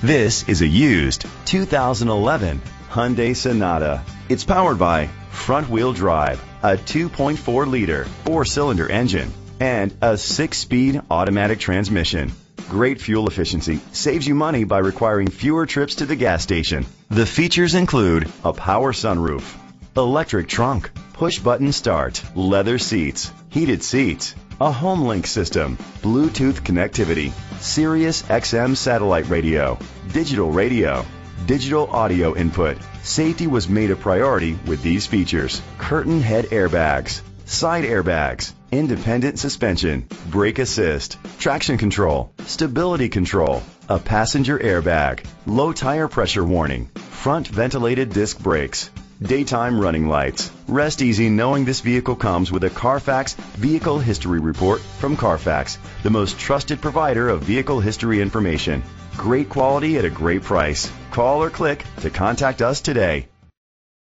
This is a used 2011 Hyundai Sonata. It's powered by front-wheel drive, a 2.4-liter four-cylinder engine, and a 6-speed automatic transmission. Great fuel efficiency saves you money by requiring fewer trips to the gas station. The features include a power sunroof, electric trunk, push-button start, leather seats, heated seats, a HomeLink system, Bluetooth connectivity, Sirius XM satellite radio, digital audio input. Safety was made a priority with these features: curtain head airbags, side airbags, independent suspension, brake assist, traction control, stability control, a passenger airbag, low tire pressure warning, front ventilated disc brakes, daytime running lights. Rest easy knowing this vehicle comes with a Carfax Vehicle History Report from Carfax, the most trusted provider of vehicle history information. Great quality at a great price. Call or click to contact us today.